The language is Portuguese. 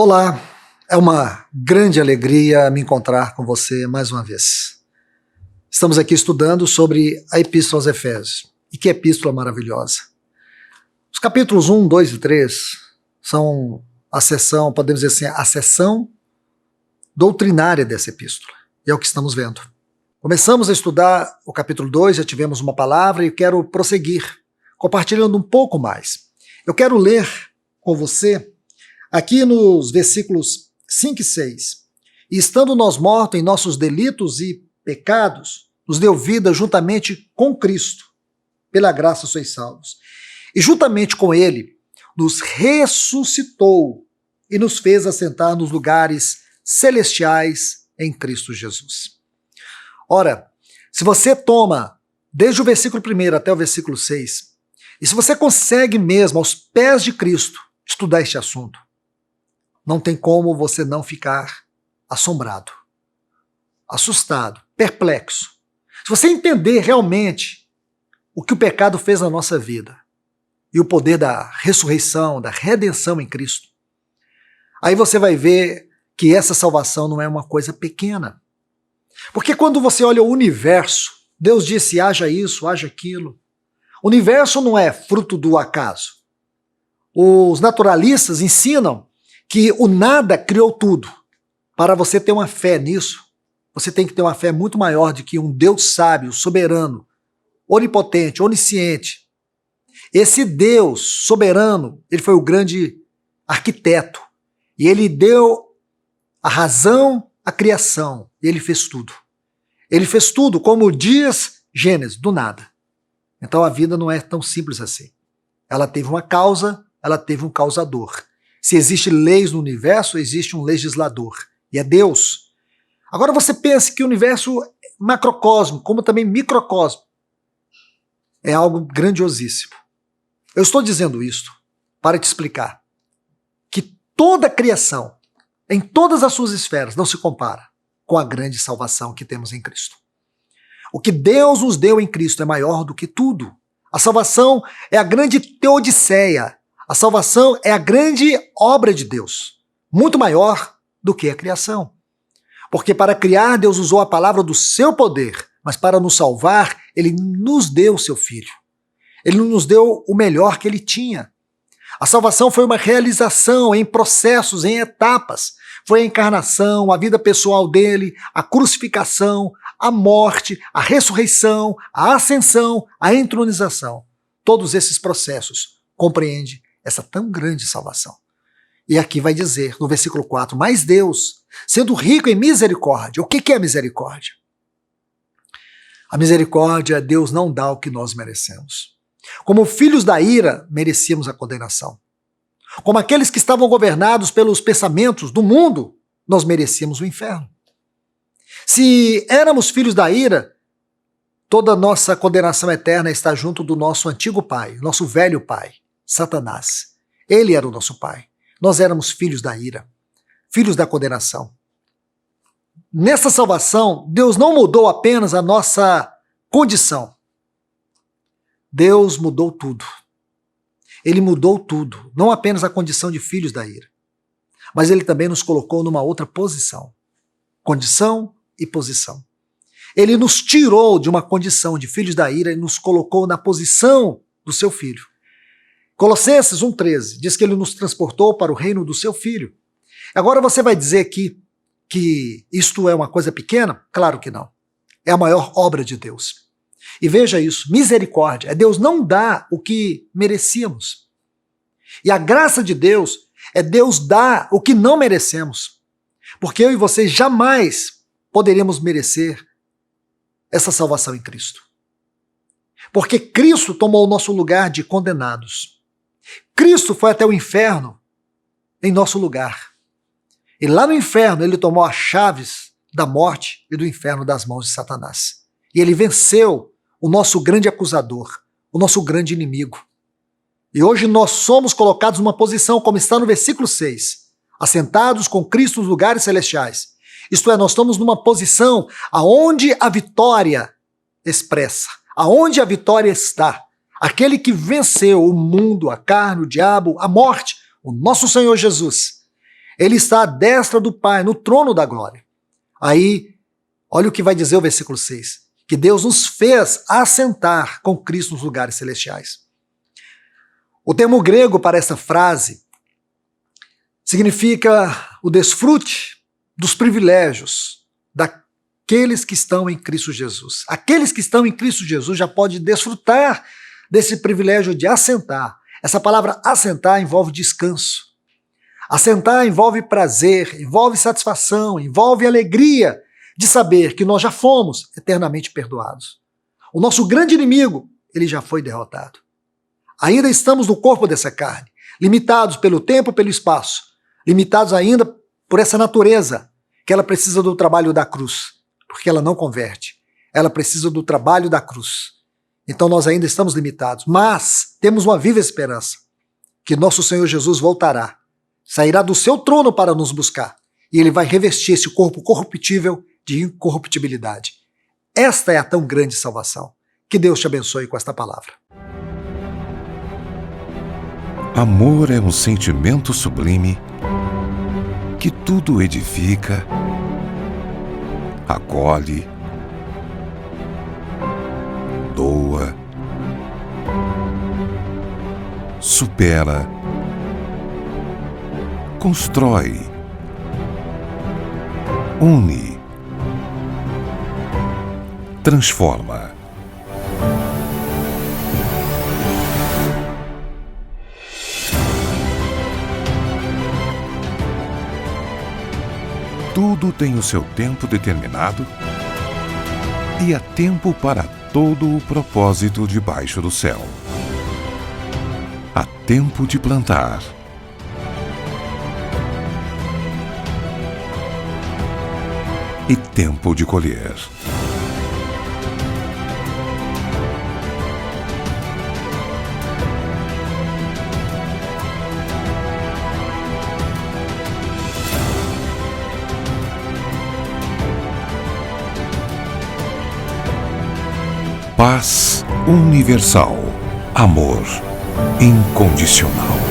Olá, é uma grande alegria me encontrar com você mais uma vez. Estamos aqui estudando sobre a Epístola aos Efésios. E que epístola maravilhosa. Os capítulos 1, 2 e 3 são a seção, podemos dizer assim, a seção doutrinária dessa epístola. E é o que estamos vendo. Começamos a estudar o capítulo 2, já tivemos uma palavra e quero prosseguir, compartilhando um pouco mais. Eu quero ler com você aqui nos versículos 5 e 6. E estando nós mortos em nossos delitos e pecados, nos deu vida juntamente com Cristo. Pela graça sois salvos. E juntamente com Ele, nos ressuscitou e nos fez assentar nos lugares celestiais em Cristo Jesus. Ora, se você toma desde o versículo 1 até o versículo 6, e se você consegue mesmo, aos pés de Cristo, estudar este assunto, não tem como você não ficar assombrado, assustado, perplexo. Se você entender realmente o que o pecado fez na nossa vida e o poder da ressurreição, da redenção em Cristo, aí você vai ver que essa salvação não é uma coisa pequena. Porque quando você olha o universo, Deus disse haja isso, haja aquilo. O universo não é fruto do acaso. Os naturalistas ensinam que o nada criou tudo. Para você ter uma fé nisso, você tem que ter uma fé muito maior de que um Deus sábio, soberano, onipotente, onisciente. Esse Deus soberano, ele foi o grande arquiteto. E ele deu a razão à criação. E ele fez tudo. Ele fez tudo, como diz Gênesis, do nada. Então a vida não é tão simples assim. Ela teve uma causa, ela teve um causador. Se existe leis no universo, existe um legislador. E é Deus. Agora você pense que o universo macrocosmo, como também microcosmo, é algo grandiosíssimo. Eu estou dizendo isto para te explicar que toda a criação, em todas as suas esferas, não se compara com a grande salvação que temos em Cristo. O que Deus nos deu em Cristo é maior do que tudo. A salvação é a grande teodiceia. A salvação é a grande obra de Deus, muito maior do que a criação. Porque para criar, Deus usou a palavra do seu poder, mas para nos salvar, Ele nos deu o seu Filho. Ele nos deu o melhor que Ele tinha. A salvação foi uma realização em processos, em etapas. Foi a encarnação, a vida pessoal dele, a crucificação, a morte, a ressurreição, a ascensão, a entronização. Todos esses processos compreendem essa tão grande salvação. E aqui vai dizer, no versículo 4, mas Deus, sendo rico em misericórdia. O que é misericórdia? A misericórdia, Deus não dá o que nós merecemos. Como filhos da ira, merecíamos a condenação. Como aqueles que estavam governados pelos pensamentos do mundo, nós merecíamos o inferno. Se éramos filhos da ira, toda a nossa condenação eterna está junto do nosso antigo pai, nosso velho pai, Satanás. Ele era o nosso pai. Nós éramos filhos da ira, filhos da condenação. Nessa salvação, Deus não mudou apenas a nossa condição. Deus mudou tudo. Ele mudou tudo, não apenas a condição de filhos da ira, mas ele também nos colocou numa outra posição. Condição e posição. Ele nos tirou de uma condição de filhos da ira e nos colocou na posição do seu filho. Colossenses 1,13 diz que ele nos transportou para o reino do seu filho. Agora você vai dizer aqui que isto é uma coisa pequena? Claro que não. É a maior obra de Deus. E veja isso, misericórdia. Deus não dá o que merecíamos. E a graça de Deus é Deus dar o que não merecemos. Porque eu e você jamais poderíamos merecer essa salvação em Cristo. Porque Cristo tomou o nosso lugar de condenados. Cristo foi até o inferno em nosso lugar. E lá no inferno ele tomou as chaves da morte e do inferno das mãos de Satanás. E ele venceu o nosso grande acusador, o nosso grande inimigo. E hoje nós somos colocados numa posição, como está no versículo 6, assentados com Cristo nos lugares celestiais. Isto é, nós estamos numa posição aonde a vitória expressa, aonde a vitória está. Aquele que venceu o mundo, a carne, o diabo, a morte, o nosso Senhor Jesus. Ele está à destra do Pai, no trono da glória. Aí, olha o que vai dizer o versículo 6. Que Deus nos fez assentar com Cristo nos lugares celestiais. O termo grego para essa frase significa o desfrute dos privilégios daqueles que estão em Cristo Jesus. Aqueles que estão em Cristo Jesus já podem desfrutar desse privilégio de assentar. Essa palavra assentar envolve descanso. Assentar envolve prazer, envolve satisfação, envolve alegria de saber que nós já fomos eternamente perdoados. O nosso grande inimigo, ele já foi derrotado. Ainda estamos no corpo dessa carne, limitados pelo tempo, pelo espaço, limitados ainda por essa natureza, que ela precisa do trabalho da cruz, porque ela não converte. Ela precisa do trabalho da cruz. Então nós ainda estamos limitados, mas temos uma viva esperança, que nosso Senhor Jesus voltará, sairá do seu trono para nos buscar, e ele vai revestir esse corpo corruptível de incorruptibilidade. Esta é a tão grande salvação. Que Deus te abençoe com esta palavra. Amor é um sentimento sublime que tudo edifica, acolhe, doa, supera, constrói, une, transforma. Tudo tem o seu tempo determinado e há tempo para todo o propósito debaixo do céu. Há tempo de plantar e tempo de colher. Paz universal. Amor incondicional.